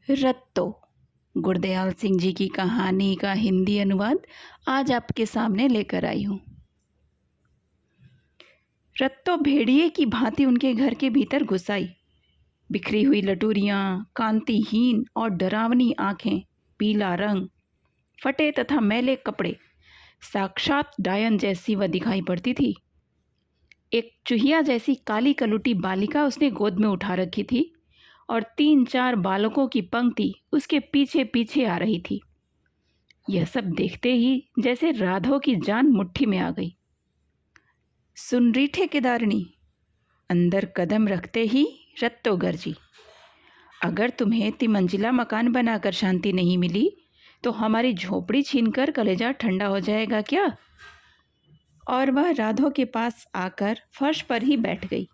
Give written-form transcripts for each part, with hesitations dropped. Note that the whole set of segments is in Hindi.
रत्तो गुरदयाल सिंह जी की कहानी का हिंदी अनुवाद आज आपके सामने लेकर आई हूँ। रत्तो भेड़िए की भांति उनके घर के भीतर घुस आई। बिखरी हुई लटूरियाँ, कांतिहीन और डरावनी आंखें, पीला रंग, फटे तथा मैले कपड़े, साक्षात डायन जैसी वह दिखाई पड़ती थी। एक चूहिया जैसी काली कलुटी बालिका उसने गोद में उठा रखी थी और 3-4 बालकों की पंक्ति उसके पीछे पीछे आ रही थी। यह सब देखते ही जैसे राधो की जान मुट्ठी में आ गई। सुन रही ठेकेदारनी, अंदर कदम रखते ही रत्तो गरजी, अगर तुम्हें तिमंजिला मकान बनाकर शांति नहीं मिली तो हमारी झोपड़ी छीनकर कलेजा ठंडा हो जाएगा क्या? और वह राधो के पास आकर फर्श पर ही बैठ गई।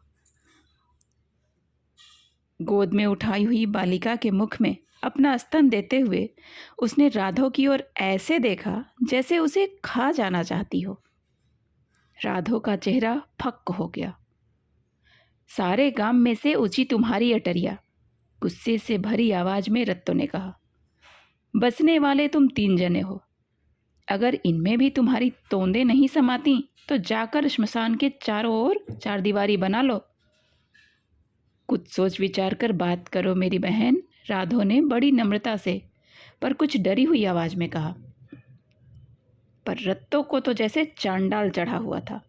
गोद में उठाई हुई बालिका के मुख में अपना स्तन देते हुए उसने राधो की ओर ऐसे देखा जैसे उसे खा जाना चाहती हो। राधो का चेहरा फक्क हो गया। सारे गांव में से ऊंची तुम्हारी अटरिया, गुस्से से भरी आवाज में रत्तो ने कहा। बसने वाले तुम 3 जने हो। अगर इनमें भी तुम्हारी तोंदे नहीं समाती तो जाकर श्मशान के चारों ओर 4 दीवारी बना लो। कुछ सोच विचार कर बात करो मेरी बहन, राधो ने बड़ी नम्रता से पर कुछ डरी हुई आवाज में कहा। पर रत्तो को तो जैसे चांडाल चढ़ा हुआ था।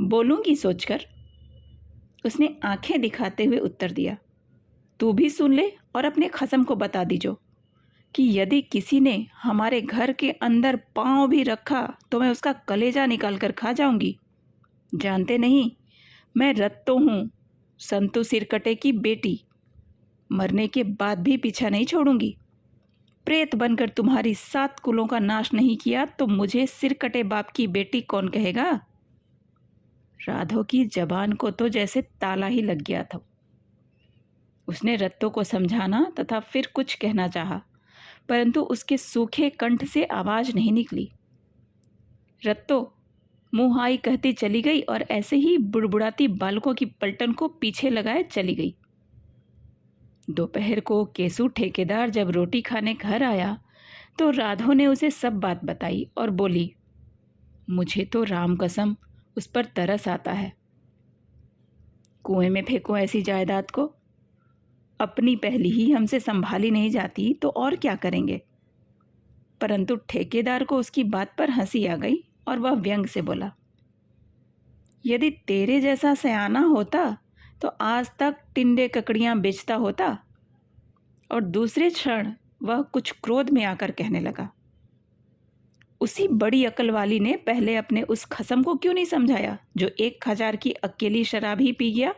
बोलूंगी सोचकर, उसने आंखें दिखाते हुए उत्तर दिया। तू भी सुन ले और अपने खसम को बता दीजो कि यदि किसी ने हमारे घर के अंदर पांव भी रखा तो मैं उसका कलेजा निकाल कर खा जाऊंगी। जानते नहीं, मैं रत्तो हूँ, संतू सिरकटे की बेटी। मरने के बाद भी पीछा नहीं छोड़ूंगी। प्रेत बनकर तुम्हारी 7 कुलों का नाश नहीं किया तो मुझे सिरकटे बाप की बेटी कौन कहेगा? राधो की जबान को तो जैसे ताला ही लग गया था। उसने रत्तो को समझाना तथा फिर कुछ कहना चाहा, परंतु उसके सूखे कंठ से आवाज नहीं निकली। रत्तो मुँह आई कहती चली गई और ऐसे ही बुड़बुड़ाती बालकों की पलटन को पीछे लगाए चली गई। दोपहर को केसु ठेकेदार जब रोटी खाने घर आया तो राधो ने उसे सब बात बताई और बोली, मुझे तो राम कसम उस पर तरस आता है। कुएं में फेंको ऐसी जायदाद को। अपनी पहली ही हमसे संभाली नहीं जाती तो और क्या करेंगे? परंतु ठेकेदार को उसकी बात पर हंसी आ गई और वह व्यंग से बोला, यदि तेरे जैसा सयाना होता तो आज तक टिंडे ककड़ियां बेचता होता। और दूसरे क्षण वह कुछ क्रोध में आकर कहने लगा, उसी बड़ी अकल वाली ने पहले अपने उस खसम को क्यों नहीं समझाया जो 1000 की अकेली शराब ही पी गया?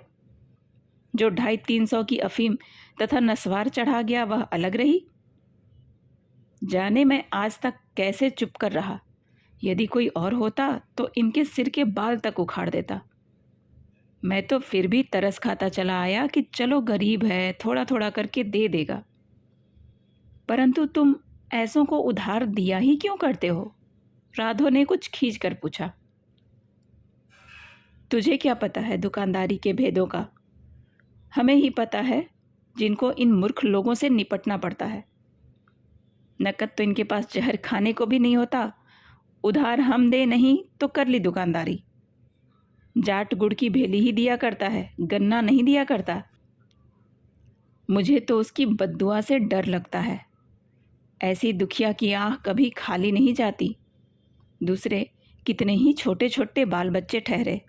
जो 250-300 की अफीम तथा नस्वार चढ़ा गया वह अलग रही। जाने मैं आज तक कैसे चुप कर रहा। यदि कोई और होता तो इनके सिर के बाल तक उखाड़ देता। मैं तो फिर भी तरस खाता चला आया कि चलो गरीब है, थोड़ा थोड़ा करके दे देगा। परंतु तुम ऐसों को उधार दिया ही क्यों करते हो? राधो ने कुछ खींच कर पूछा। तुझे क्या पता है दुकानदारी के भेदों का? हमें ही पता है जिनको इन मूर्ख लोगों से निपटना पड़ता है। नकद तो इनके पास जहर खाने को भी नहीं होता। उधार हम दे नहीं तो कर ली दुकानदारी। जाट गुड़ की भेली ही दिया करता है, गन्ना नहीं दिया करता। मुझे तो उसकी बद्दुआ से डर लगता है। ऐसी दुखिया की आँख कभी खाली नहीं जाती। दूसरे कितने ही छोटे छोटे बाल बच्चे ठहरे,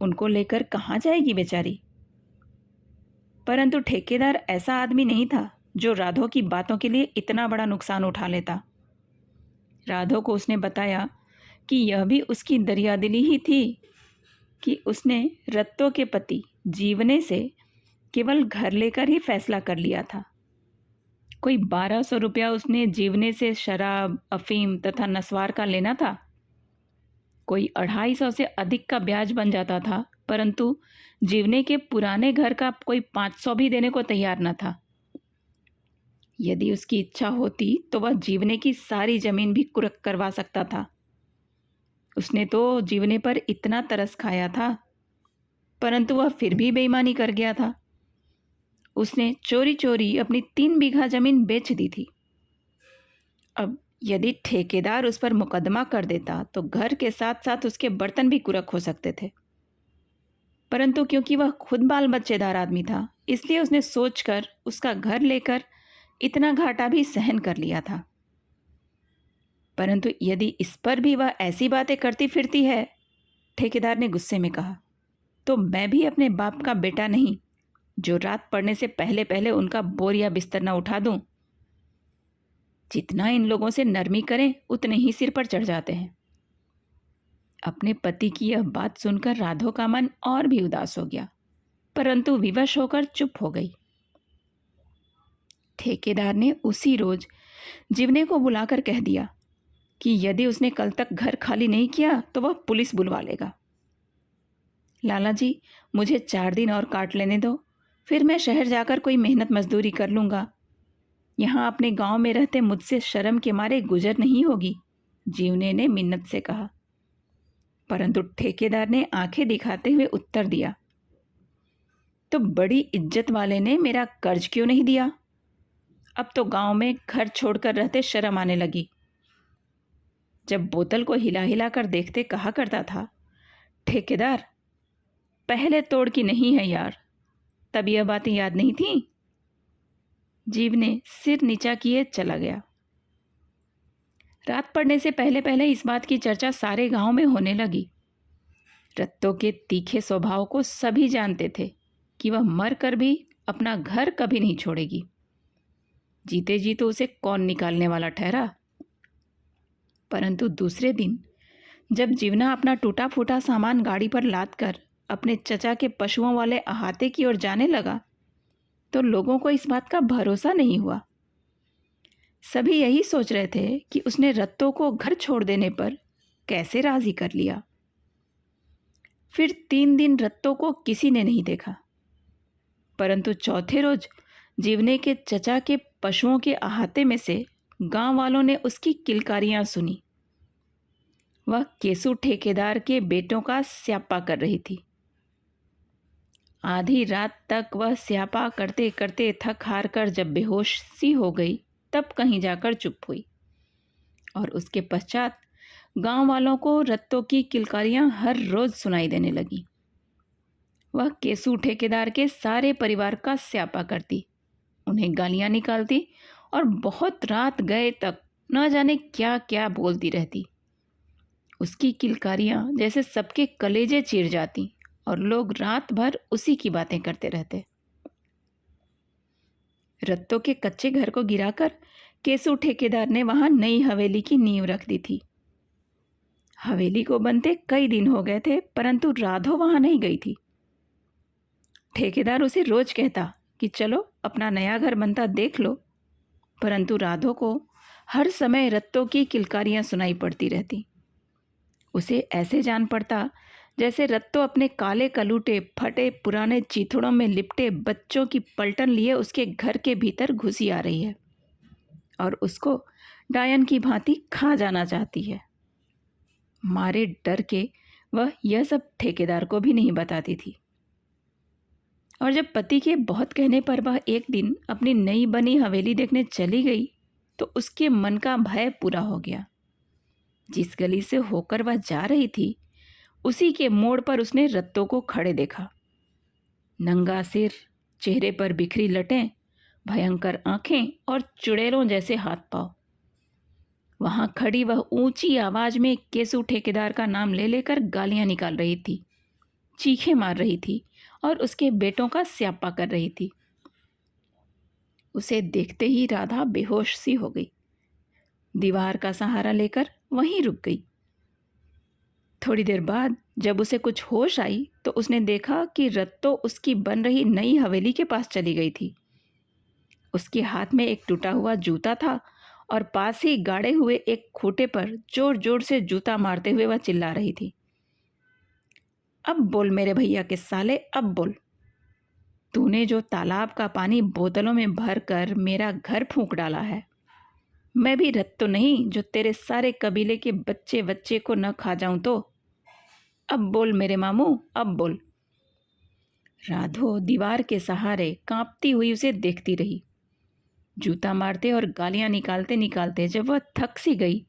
उनको लेकर कहाँ जाएगी बेचारी? परंतु ठेकेदार ऐसा आदमी नहीं था जो राधो की बातों के लिए इतना बड़ा नुकसान उठा लेता। राधो को उसने बताया कि यह भी उसकी दरियादिली ही थी कि उसने रत्तो के पति जीवने से केवल घर लेकर ही फैसला कर लिया था। कोई 1200 रुपया उसने जीवने से शराब, अफीम तथा नस्वार का लेना था। कोई 250 से अधिक का ब्याज बन जाता था, परंतु जीवने के पुराने घर का कोई 500 भी देने को तैयार न था। यदि उसकी इच्छा होती तो वह जीवने की सारी जमीन भी कुर्क करवा सकता था। उसने तो जीवने पर इतना तरस खाया था, परंतु वह फिर भी बेईमानी कर गया था। उसने चोरी चोरी अपनी 3 बीघा ज़मीन बेच दी थी। अब यदि ठेकेदार उस पर मुकदमा कर देता तो घर के साथ साथ उसके बर्तन भी कुरक हो सकते थे, परंतु क्योंकि वह खुद बाल बच्चेदार आदमी था, इसलिए उसने सोचकर उसका घर लेकर इतना घाटा भी सहन कर लिया था। परंतु यदि इस पर भी वह ऐसी बातें करती फिरती है, ठेकेदार ने गुस्से में कहा, तो मैं भी अपने बाप का बेटा नहीं जो रात पड़ने से पहले पहले उनका बोर या बिस्तर न उठा दूं। जितना इन लोगों से नरमी करें उतने ही सिर पर चढ़ जाते हैं। अपने पति की यह बात सुनकर राधो का मन और भी उदास हो गया, परंतु विवश होकर चुप हो गई। ठेकेदार ने उसी रोज जीवने को बुलाकर कह दिया कि यदि उसने कल तक घर खाली नहीं किया तो वह पुलिस बुलवा लेगा। लाला जी, मुझे 4 दिन और काट लेने दो, फिर मैं शहर जाकर कोई मेहनत मजदूरी कर लूँगा। यहाँ अपने गांव में रहते मुझसे शर्म के मारे गुजर नहीं होगी, जीवने ने मिन्नत से कहा। परंतु ठेकेदार ने आंखें दिखाते हुए उत्तर दिया, तो बड़ी इज्जत वाले ने मेरा कर्ज क्यों नहीं दिया? अब तो गांव में घर छोड़कर रहते शर्म आने लगी। जब बोतल को हिला हिला कर देखते कहा करता था, ठेकेदार पहले तोड़ की नहीं है यार, तब यह बातें याद नहीं थीं? जीव ने सिर नीचा किए चला गया। रात पड़ने से पहले पहले इस बात की चर्चा सारे गांव में होने लगी। रत्तो के तीखे स्वभाव को सभी जानते थे कि वह मर कर भी अपना घर कभी नहीं छोड़ेगी। जीते जी तो उसे कौन निकालने वाला ठहरा। परंतु दूसरे दिन जब जीवना अपना टूटा फूटा सामान गाड़ी पर लाद कर अपने चचा के पशुओं वाले अहाते की ओर जाने लगा, तो लोगों को इस बात का भरोसा नहीं हुआ। सभी यही सोच रहे थे कि उसने रत्तो को घर छोड़ देने पर कैसे राजी कर लिया। फिर 3 दिन रत्तो को किसी ने नहीं देखा, परंतु चौथे रोज जीवने के चचा के पशुओं के अहाते में से गांव वालों ने उसकी किलकारियां सुनी। वह केसु ठेकेदार के बेटों का स्यापा कर रही थी। आधी रात तक वह स्यापा करते करते थक हार कर जब बेहोश सी हो गई, तब कहीं जाकर चुप हुई। और उसके पश्चात गांव वालों को रत्तों की किलकारियां हर रोज सुनाई देने लगी। वह केसु ठेकेदार के सारे परिवार का स्यापा करती, उन्हें गालियां निकालती और बहुत रात गए तक न जाने क्या क्या बोलती रहती। उसकी किलकारियां जैसे सबके कलेजे चीर जाती और लोग रात भर उसी की बातें करते रहते। रत्तों के कच्चे घर को गिराकर केसु ठेकेदार ने वहां नई हवेली की नींव रख दी थी। हवेली को बनते कई दिन हो गए थे, परंतु राधो वहां नहीं गई थी। ठेकेदार उसे रोज कहता कि चलो अपना नया घर बनता देख लो, परंतु राधो को हर समय रत्तों की किलकारियां सुनाई पड़ती रहती। उसे ऐसे जान पड़ता जैसे रत्तो अपने काले कलूटे फटे पुराने चीथड़ों में लिपटे बच्चों की पलटन लिए उसके घर के भीतर घुसी आ रही है और उसको डायन की भांति खा जाना चाहती है। मारे डर के वह यह सब ठेकेदार को भी नहीं बताती थी। और जब पति के बहुत कहने पर वह एक दिन अपनी नई बनी हवेली देखने चली गई, तो उसके मन का भय पूरा हो गया। जिस गली से होकर वह जा रही थी, उसी के मोड़ पर उसने रत्तों को खड़े देखा। नंगा सिर, चेहरे पर बिखरी लटें, भयंकर आंखें और चुड़ैलों जैसे हाथ पांव। वहां खड़ी वह ऊंची आवाज में केसु ठेकेदार का नाम ले लेकर गालियां निकाल रही थी, चीखें मार रही थी और उसके बेटों का स्यापा कर रही थी। उसे देखते ही राधा बेहोश सी हो गई। दीवार का सहारा लेकर वहीं रुक गई। थोड़ी देर बाद जब उसे कुछ होश आई तो उसने देखा कि रत्तो उसकी बन रही नई हवेली के पास चली गई थी। उसके हाथ में एक टूटा हुआ जूता था और पास ही गाड़े हुए एक खूंटे पर जोर जोर से जूता मारते हुए वह चिल्ला रही थी, अब बोल मेरे भैया के साले, अब बोल। तूने जो तालाब का पानी बोतलों में भर कर मेरा घर फूंक डाला है, मैं भी रत्तो नहीं जो तेरे सारे कबीले के बच्चे बच्चे को न खा जाऊं तो। अब बोल मेरे मामू, अब बोल। राधो दीवार के सहारे कांपती हुई उसे देखती रही। जूता मारते और गालियां निकालते निकालते जब वह थक सी गई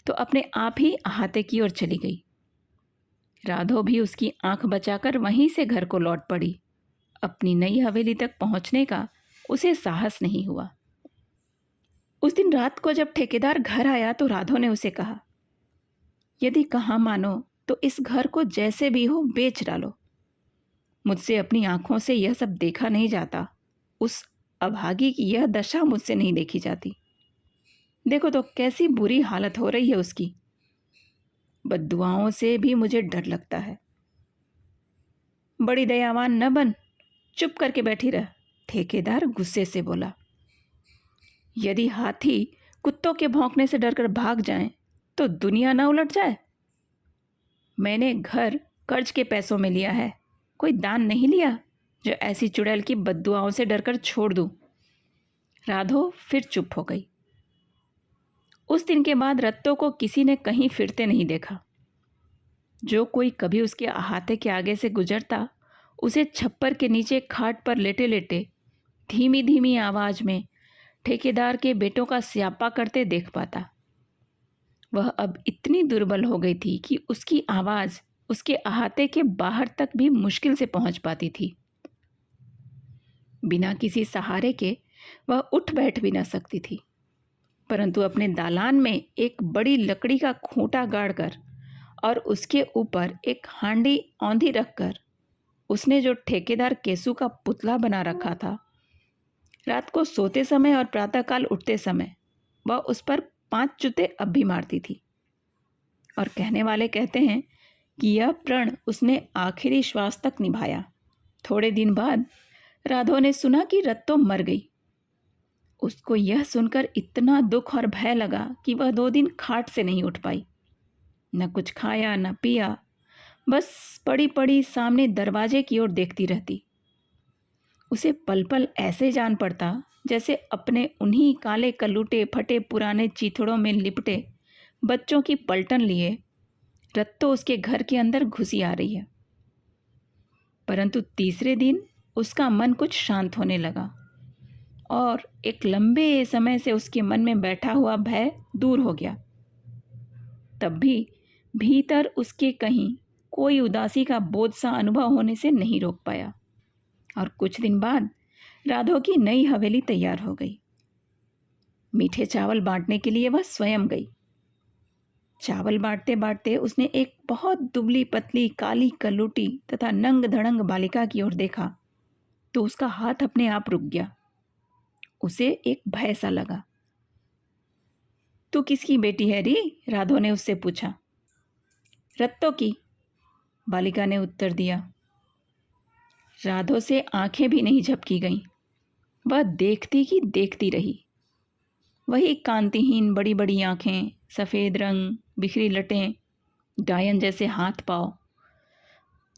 तो अपने आप ही अहाते की ओर चली गई। राधो भी उसकी आंख बचाकर वहीं से घर को लौट पड़ी। अपनी नई हवेली तक पहुंचने का उसे साहस नहीं हुआ। उस दिन रात को जब ठेकेदार घर आया तो राधो ने उसे कहा, यदि कहा मानो तो इस घर को जैसे भी हो बेच डालो। मुझसे अपनी आंखों से यह सब देखा नहीं जाता। उस अभागी की यह दशा मुझसे नहीं देखी जाती। देखो तो कैसी बुरी हालत हो रही है उसकी। बद्दुआओं से भी मुझे डर लगता है। बड़ी दयावान न बन, चुप करके बैठी रह, ठेकेदार गुस्से से बोला। यदि हाथी कुत्तों के भौंकने से डरकर भाग जाएं तो दुनिया न उलट जाए। मैंने घर कर्ज के पैसों में लिया है, कोई दान नहीं लिया जो ऐसी चुड़ैल की बद्दुआओं से डरकर छोड़ दूं। राधो फिर चुप हो गई। उस दिन के बाद रत्तो को किसी ने कहीं फिरते नहीं देखा। जो कोई कभी उसके अहाते के आगे से गुजरता उसे छप्पर के नीचे खाट पर लेटे लेटे धीमी धीमी आवाज में ठेकेदार के बेटों का स्यापा करते देख पाता। वह अब इतनी दुर्बल हो गई थी कि उसकी आवाज उसके अहाते के बाहर तक भी मुश्किल से पहुंच पाती थी। बिना किसी सहारे के वह उठ बैठ भी न सकती थी, परंतु अपने दालान में एक बड़ी लकड़ी का खूंटा गाड़कर और उसके ऊपर एक हांडी औंधी रखकर उसने जो ठेकेदार केसू का पुतला बना रखा था, रात को सोते समय और प्रातःकाल उठते समय वह उस पर 5 जूते अब भी मारती थी। और कहने वाले कहते हैं कि यह प्रण उसने आखिरी श्वास तक निभाया। थोड़े दिन बाद राधो ने सुना कि रत्तो मर गई। उसको यह सुनकर इतना दुख और भय लगा कि वह 2 दिन खाट से नहीं उठ पाई। न कुछ खाया न पिया, बस पड़ी पड़ी सामने दरवाजे की ओर देखती रहती। उसे पल पल ऐसे जान पड़ता जैसे अपने उन्हीं काले कलूटे फटे पुराने चीथड़ों में लिपटे बच्चों की पलटन लिए रत्तो उसके घर के अंदर घुसी आ रही है। परंतु तीसरे दिन उसका मन कुछ शांत होने लगा और एक लंबे समय से उसके मन में बैठा हुआ भय दूर हो गया। तब भी भीतर उसके कहीं कोई उदासी का बोझ सा अनुभव होने से नहीं रोक पाया। और कुछ दिन बाद राधो की नई हवेली तैयार हो गई। मीठे चावल बांटने के लिए वह स्वयं गई। चावल बांटते बांटते उसने एक बहुत दुबली पतली काली कलूटी तथा नंग धड़ंग बालिका की ओर देखा तो उसका हाथ अपने आप रुक गया। उसे एक भय सा लगा। तू किसकी बेटी है री? राधो ने उससे पूछा। रत्तो की, बालिका ने उत्तर दिया। राधो से आंखें भी नहीं झपकी गईं। वह देखती की देखती रही। वही कांतिहीन बड़ी बड़ी आंखें, सफ़ेद रंग, बिखरी लटें, गायन जैसे हाथ पांव,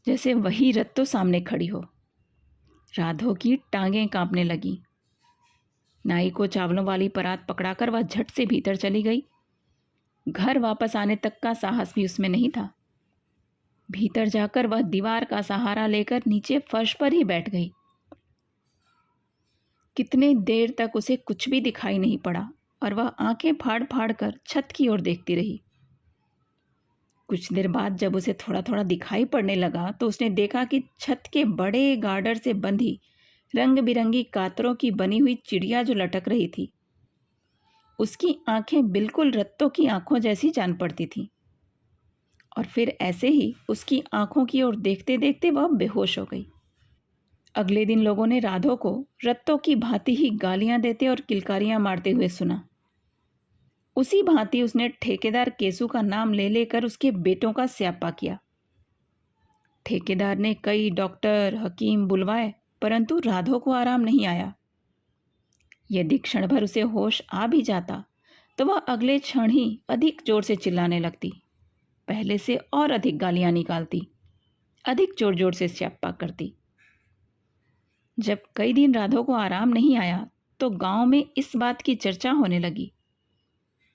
जैसे वही रत्तो सामने खड़ी हो। राधो की टांगें कांपने लगी। नाई को चावलों वाली परात पकड़ाकर वह झट से भीतर चली गई। घर वापस आने तक का साहस भी उसमें नहीं था। भीतर जाकर वह दीवार का सहारा लेकर नीचे फर्श पर ही बैठ गई। कितने देर तक उसे कुछ भी दिखाई नहीं पड़ा और वह आंखें फाड़ फाड़ कर छत की ओर देखती रही। कुछ देर बाद जब उसे थोड़ा थोड़ा दिखाई पड़ने लगा तो उसने देखा कि छत के बड़े गार्डर से बंधी रंग बिरंगी कातरों की बनी हुई चिड़िया जो लटक रही थी, उसकी आंखें बिल्कुल रत्तो की आंखों जैसी जान पड़ती थीं। और फिर ऐसे ही उसकी आंखों की ओर देखते देखते वह बेहोश हो गई। अगले दिन लोगों ने राधो को रत्तो की भांति ही गालियां देते और किलकारियां मारते हुए सुना। उसी भांति उसने ठेकेदार केसू का नाम ले लेकर उसके बेटों का स्यापा किया। ठेकेदार ने कई डॉक्टर हकीम बुलवाए, परंतु राधो को आराम नहीं आया। यदि क्षण भर उसे होश आ भी जाता तो वह अगले क्षण ही अधिक जोर से चिल्लाने लगती, पहले से और अधिक गालियां निकालती, अधिक जोर जोर से स्यापा करती। जब कई दिन राधो को आराम नहीं आया तो गांव में इस बात की चर्चा होने लगी।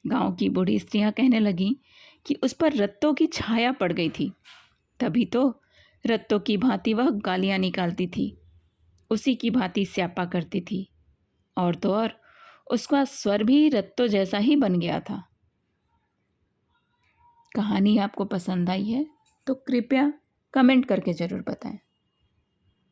गांव की बूढ़ी स्त्रियां कहने लगीं कि उस पर रत्तों की छाया पड़ गई थी, तभी तो रत्तों की भांति वह गालियाँ निकालती थी, उसी की भांति स्यापा करती थी, और तो और उसका स्वर भी रत्तों जैसा ही बन गया था। कहानी आपको पसंद आई है तो कृपया कमेंट करके ज़रूर बताएं।